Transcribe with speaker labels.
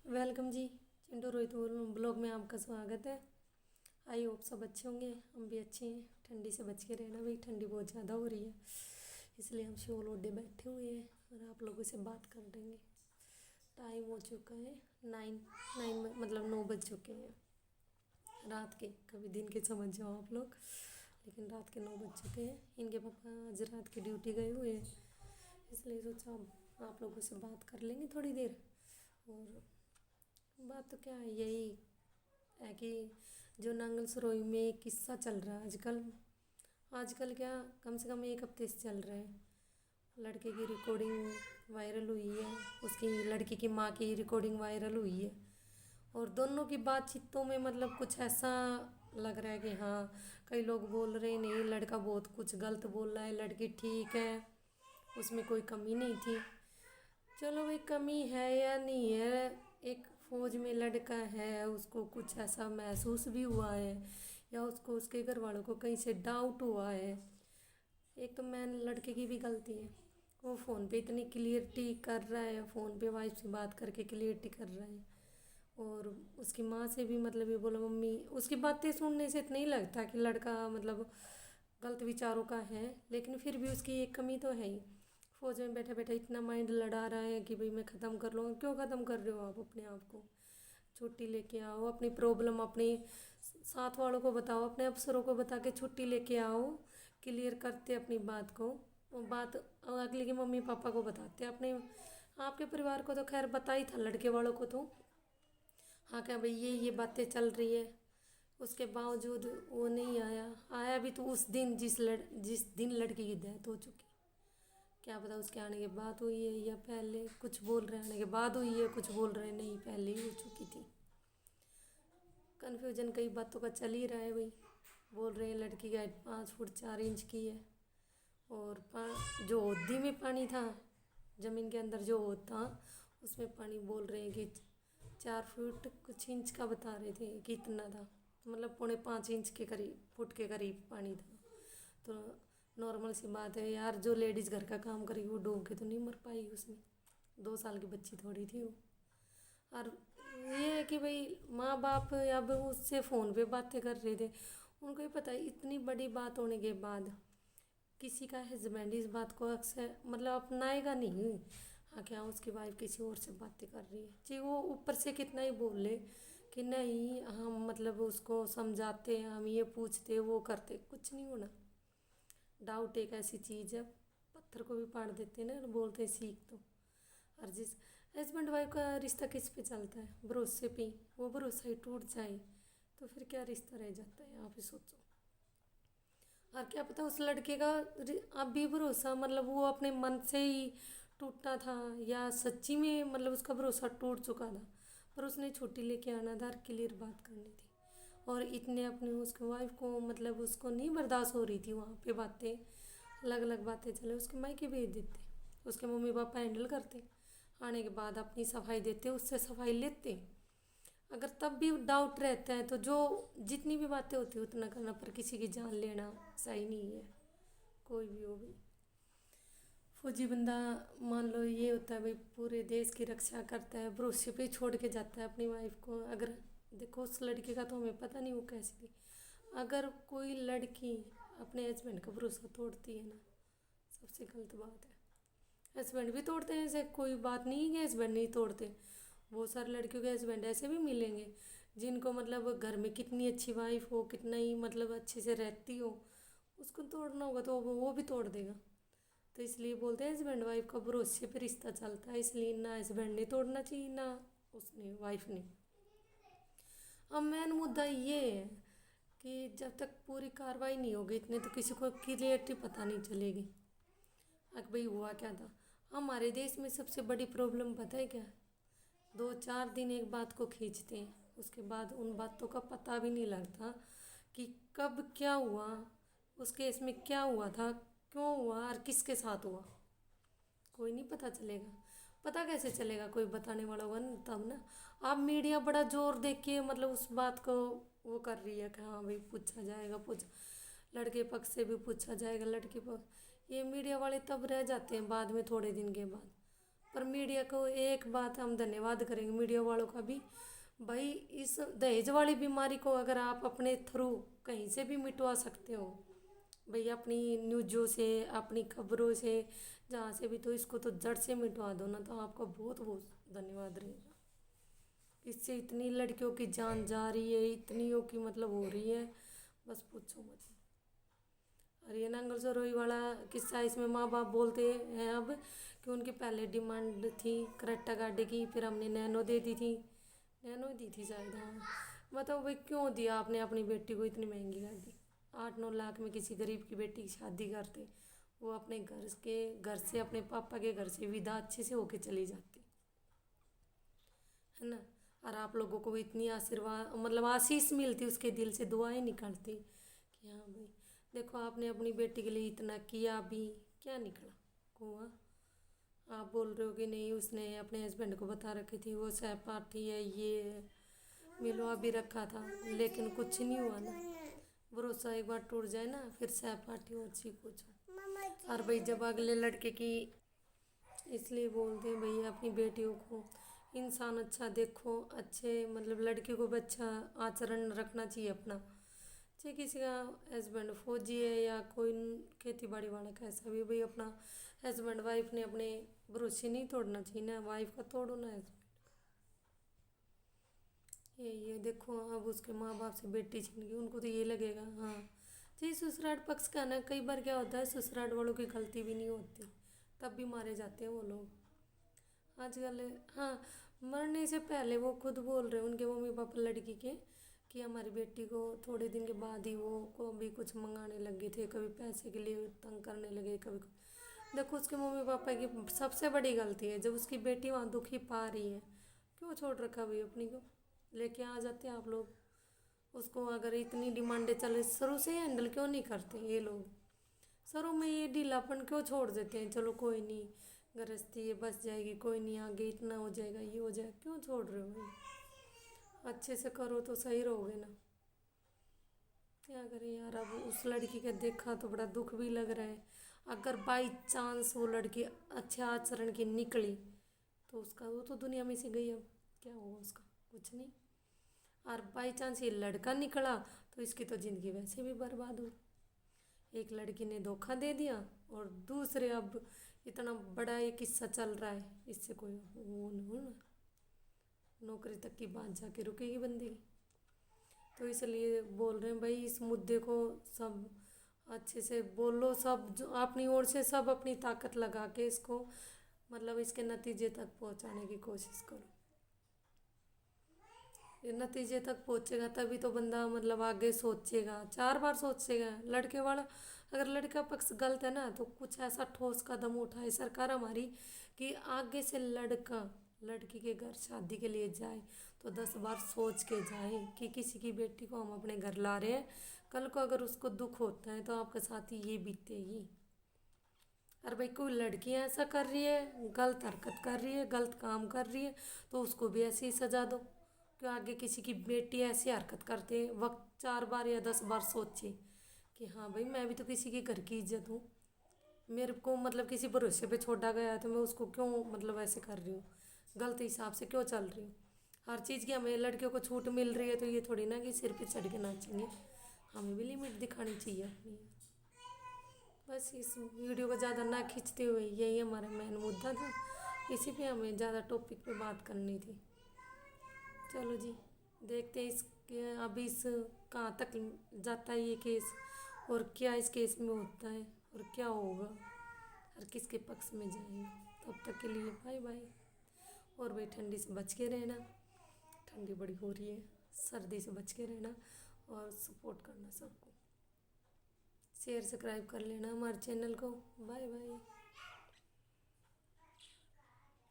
Speaker 1: Welcome जी। Chintu Rohit blog में आपका स्वागत है। आई होप सब अच्छे होंगे, हम भी अच्छे हैं। ठंडी से बच के रहना भाई, ठंडी बहुत ज़्यादा हो रही है, इसलिए हम शॉल ओढ़े बैठे हुए हैं और आप लोगों से बात कर देंगे। टाइम हो चुका है नाइन नाइन मतलब 9 बज चुके हैं रात के। कभी दिन के समझ जाओ आप लोग, लेकिन रात के 9 बज चुके हैं। इनके पापा आज रात की ड्यूटी गए हुए हैं, इसलिए सोचा आप लोगों से बात कर लेंगे थोड़ी देर। और बात तो क्या है, यही है कि जो नांगल सरोई में एक किस्सा चल रहा है आजकल। आजकल क्या, कम से कम एक हफ्ते से चल रहा है। लड़के की रिकॉर्डिंग वायरल हुई है, उसकी लड़की की माँ की रिकॉर्डिंग वायरल हुई है, और दोनों की बातचीतों में मतलब कुछ ऐसा लग रहा है कि हाँ, कई लोग बोल रहे हैं नहीं लड़का बहुत कुछ गलत बोल रहा है, लड़की ठीक है, उसमें कोई कमी नहीं थी। चलो भाई, कमी है या नहीं है, एक फौज में लड़का है, उसको कुछ ऐसा महसूस भी हुआ है या उसको उसके घर वालों को कहीं से डाउट हुआ है। एक तो मैन लड़के की भी गलती है, वो फ़ोन पे इतनी क्लियरिटी कर रहा है, फ़ोन पे वाइफ से बात करके क्लियरिटी कर रहा है। और उसकी माँ से भी मतलब ये बोला, मम्मी उसकी बातें सुनने से इतना ही लगता है कि लड़का मतलब गलत विचारों का है, लेकिन फिर भी उसकी एक कमी तो है ही। फौज में बैठा बैठा इतना माइंड लड़ा रहा है कि भाई मैं ख़त्म कर लूँगा। क्यों ख़त्म कर रहे हो आप अपने आप को? छुट्टी लेके आओ, अपनी प्रॉब्लम अपने साथ वालों को बताओ, अपने अफसरों को बता के छुट्टी लेके आओ, क्लियर करते अपनी बात को। वो बात अगले के मम्मी पापा को बताते अपने। आपके परिवार को तो खैर बता ही था, लड़के वालों को तो हाँ क्या भाई ये बातें चल रही है। उसके बावजूद वो नहीं आया। आया भी तो उस दिन जिस दिन लड़की की डेथ हो चुकी। क्या पता उसके आने के बाद हुई है या पहले, कुछ बोल रहे आने के बाद हुई है, कुछ बोल रहे नहीं पहले ही हो चुकी थी। कन्फ्यूजन कई बातों का चल ही रहा है भाई। बोल रहे हैं लड़की की हाइट 5 फुट 4 इंच की है, और जो होदी में पानी था, ज़मीन के अंदर जो होद था उसमें पानी बोल रहे हैं कि 4 फुट कुछ इंच का बता रहे थे कि इतना था, मतलब 4.5 इंच के करीब, फुट के करीब पानी था। तो नॉर्मल सी बात है यार, जो लेडीज़ घर का काम करेगी वो डूब के तो नहीं मर पाएगी उसमें। 2 साल की बच्ची थोड़ी थी वो। और ये है कि भाई माँ बाप अब उससे फ़ोन पे बातें कर रहे थे, उनको ही पता है इतनी बड़ी बात होने के बाद किसी का हस्बैंड इस बात को अक्सर मतलब अपनाएगा नहीं। हाँ क्या, उसकी वाइफ किसी और से बातें कर रही है, चाहे वो ऊपर से कितना ही बोल ले कि नहीं हम मतलब उसको समझाते, हम ये पूछते वो करते, कुछ नहीं होना। डाउट एक ऐसी चीज़ है, पत्थर को भी पाड़ देते हैं ना, और बोलते हैं सीख तो। और जिस हस्बैंड वाइफ का रिश्ता किस पे चलता है? भरोसे पे। वो भरोसा ही टूट जाए तो फिर क्या रिश्ता रह जाता है, आप ही सोचो। और क्या पता उस लड़के का अब भी भरोसा मतलब वो अपने मन से ही टूटा था, या सच्ची में मतलब उसका भरोसा टूट चुका था, पर उसने छुट्टी लेके आना था और क्लियर बात करनी थी। और इतने अपने उसके वाइफ को मतलब उसको नहीं बर्दाश्त हो रही थी वहाँ पे बातें, अलग अलग बातें चले, उसके मायके भेज देते, उसके मम्मी पापा हैंडल करते, आने के बाद अपनी सफाई देते, उससे सफाई लेते। अगर तब भी डाउट रहता है तो जो जितनी भी बातें होती है उतना करना, पर किसी की जान लेना सही नहीं है, कोई भी हो भाई। फौजी बंदा मान लो ये होता है भाई, पूरे देश की रक्षा करता है, भरोसे पे छोड़ के जाता है अपनी वाइफ को। अगर देखो उस लड़के का तो हमें पता नहीं वो कैसी थी। अगर कोई लड़की अपने हस्बैंड का भरोसा तोड़ती है ना, सबसे गलत बात है। हस्बैंड भी तोड़ते हैं, ऐसे कोई बात नहीं है कि हस्बैंड नहीं तोड़ते। बहुत सारे लड़कियों के हस्बैंड ऐसे भी मिलेंगे जिनको मतलब घर में कितनी अच्छी वाइफ हो, कितना ही मतलब अच्छे से रहती हो, उसको तोड़ना होगा तो वो भी तोड़ देगा। तो इसलिए बोलते हैं हस्बैंड वाइफ का भरोसे पे रिश्ता चलता है, इसलिए ना हस्बैंड ने तोड़ना चाहिए ना उसने वाइफ ने। अब मेन मुद्दा ये है कि जब तक पूरी कार्रवाई नहीं होगी इतने तो किसी को क्लियरिटी पता नहीं चलेगी अब भाई हुआ क्या था। हमारे देश में सबसे बड़ी प्रॉब्लम पता है क्या है? 2 4 दिन एक बात को खींचते हैं, उसके बाद उन बातों का पता भी नहीं लगता कि कब क्या हुआ, उस केस में क्या हुआ था, क्यों हुआ और किसके साथ हुआ, कोई नहीं पता चलेगा। पता कैसे चलेगा? कोई बताने वाला होगा ना तब ना। अब मीडिया बड़ा जोर दे के मतलब उस बात को वो कर रही है कि हाँ भाई पूछा जाएगा, लड़के पक्ष से भी पूछा जाएगा, लड़के पक्ष, ये मीडिया वाले तब रह जाते हैं बाद में थोड़े दिन के बाद। पर मीडिया को एक बात हम धन्यवाद करेंगे मीडिया वालों का भी, भाई इस दहेज वाली बीमारी को अगर आप अपने थ्रू कहीं से भी मिटवा सकते हो भाई, अपनी न्यूज़ों से, अपनी खबरों से, जहाँ से भी, तो इसको तो जड़ से मिटवा दो ना, तो आपका बहुत बहुत धन्यवाद रहेगा। इससे इतनी लड़कियों की जान जा रही है, इतनियों की मतलब हो रही है, बस पूछो मत। और ये नांगल सरोई वाला किस्सा, इसमें माँ बाप बोलते हैं अब कि उनकी पहले डिमांड थी करेक्टा गाड़ी की, फिर हमने नैनो दे दी थी, नैनो दी थी शायद, हाँ। मतलब भाई क्यों दिया आपने अपनी बेटी को इतनी महंगी गाड़ी? 8-9 लाख में किसी गरीब की बेटी की शादी करते, वो अपने घर से, अपने पापा के घर से विदा अच्छे से होके चली जाती, है ना। और आप लोगों को इतनी आशीर्वाद मतलब आशीष मिलती, उसके दिल से दुआएं निकलती कि हाँ भाई देखो आपने अपनी बेटी के लिए इतना किया, भी क्या निकला कुआं। आप बोल रहे हो कि नहीं उसने अपने हस्बैंड को बता रखी थी वो सहपाठी है, ये है, मिलवा भी रखा था, लेकिन कुछ नहीं हुआ ना। भरोसा एक बार टूट जाए ना, फिर सहपाठी हो अच्छी कुछ हो। और भाई जब अगले लड़के की, इसलिए बोलते हैं भाई अपनी बेटियों को इंसान अच्छा देखो, अच्छे मतलब लड़की को भी अच्छा आचरण रखना चाहिए अपना, चाहे किसी का हस्बैंड फौजी है या कोई खेती बाड़ी वाला कैसा भी, भाई अपना हस्बैंड वाइफ ने अपने भरोसे नहीं तोड़ना चाहिए ना, वाइफ का तोड़ो ना हस्बैंड। ये देखो अब उसके माँ बाप से बेटी छीन गई, उनको तो ये लगेगा हाँ जी। ससुराल पक्ष का ना कई बार क्या होता है, ससुराल वालों की गलती भी नहीं होती, तब भी मारे जाते हैं वो लोग आजकल। हाँ, मरने से पहले वो खुद बोल रहे हैं उनके मम्मी पापा लड़की के कि हमारी बेटी को थोड़े दिन के बाद ही वो को भी कुछ मंगाने लगे थे, कभी पैसे के लिए तंग करने लगे, कभी देखो उसके मम्मी पापा की सबसे बड़ी गलती है, जब उसकी बेटी वहाँ दुखी पा रही है क्यों छोड़ रखा भाई अपनी को, लेके आ जाते हैं आप लोग उसको। अगर इतनी डिमांडें चले शुरू से हैंडल क्यों नहीं करते ये लोग, शुरू में ये ढीलापन क्यों छोड़ देते हैं, चलो कोई नहीं गृहस्थी ये बस जाएगी, कोई नहीं आगे इतना हो जाएगा, ये हो जाएगा, क्यों छोड़ रहे हो भाई? अच्छे से करो तो सही रहोगे ना। क्या करें यार, अब उस लड़की का देखा तो बड़ा दुख भी लग रहा है। अगर बाई चांस वो लड़की अच्छे आचरण की निकली तो उसका वो तो दुनिया में से गई, अब क्या होगा उसका, कुछ नहीं। और बाई चांस ये लड़का निकला तो इसकी तो ज़िंदगी वैसे भी बर्बाद हुई। एक लड़की ने धोखा दे दिया और दूसरे अब इतना बड़ा ये किस्सा चल रहा है, इससे कोई वो नहीं हो ना, नौकरी तक की बात जाके रुकेगी बंदी की। तो इसलिए बोल रहे हैं भाई इस मुद्दे को सब अच्छे से बोलो, सब जो अपनी ओर से सब अपनी ताकत लगा के इसको मतलब इसके नतीजे तक पहुंचाने की कोशिश करो। ये नतीजे तक पहुंचेगा तभी तो बंदा मतलब आगे सोचेगा, 4 बार सोचेगा लड़के वाला। अगर लड़का पक्ष गलत है ना तो कुछ ऐसा ठोस कदम उठाए सरकार हमारी कि आगे से लड़का लड़की के घर शादी के लिए जाए तो 10 बार सोच के जाए कि किसी की बेटी को हम अपने घर ला रहे हैं, कल को अगर उसको दुख होता है तो आपके साथ ही ये बीतेगी। और भाई कोई लड़की ऐसा कर रही है, गलत हरकत कर रही है, गलत काम कर रही है, तो उसको भी ऐसी ही सजा दो कि आगे किसी की बेटी ऐसी हरकत करते वक्त 4 बार या 10 बार सोचे कि हाँ भाई मैं भी तो किसी के घर की इज्जत हूँ, मेरे को मतलब किसी भरोसे पे छोड़ा गया है तो मैं उसको क्यों मतलब ऐसे कर रही हूँ, गलत हिसाब से क्यों चल रही हूँ। हर चीज़ की हमें लड़कियों को छूट मिल रही है तो ये थोड़ी ना कि सिर पे चढ़ के नाचेंगे, हमें भी लिमिट दिखानी चाहिए अपनी। बस इस वीडियो को ज़्यादा ना खींचते हुए यही हमारा मेन मुद्दा था, इसी पे हमें ज़्यादा टॉपिक पे बात करनी थी। चलो जी, देखते हैं इसके अभी इस कहाँ तक जाता है ये केस, और क्या इस केस में होता है और क्या होगा और किसके पक्ष में जाएंगे। तब तक के लिए बाय बाय। और भाई ठंडी से बच के रहना, ठंडी बड़ी हो रही है, सर्दी से बच के रहना और सपोर्ट करना सबको, शेयर सब्सक्राइब कर लेना हमारे चैनल को। Bye bye.